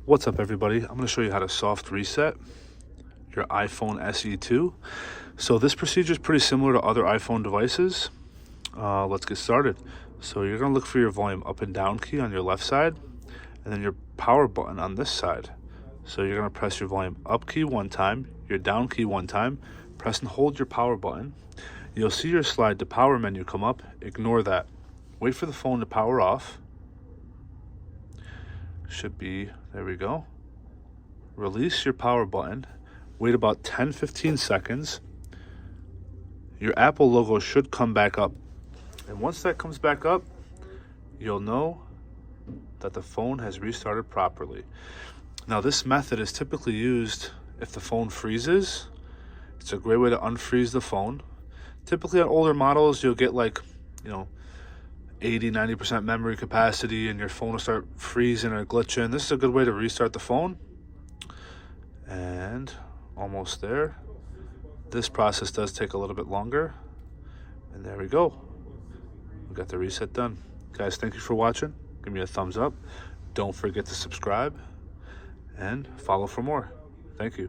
What's up, everybody? I'm going to show you how to soft reset your iPhone SE2. So this procedure is pretty similar to other iPhone devices. Let's get started. So you're going to look for your volume up and down key on your left side, and then your power button on this side. So you're going to press your volume up key one time, your down key one time, press and hold your power button. You'll see your slide to power menu come up. Ignore that. Wait for the phone to power off. Should be, there we go. Release your power button. Wait about 10-15 seconds. Your Apple logo should come back up. And once that comes back up, you'll know that the phone has restarted properly. Now, this method is typically used if the phone freezes. It's a great way to unfreeze the phone. Typically on older models, you'll get 80-90% memory capacity and your phone will start freezing or glitching. This is a good way to restart the phone. And almost there. This process does take a little bit longer. And there we go. We got the reset done. Guys, thank you for watching. Give me a thumbs up. Don't forget to subscribe and follow for more. Thank you.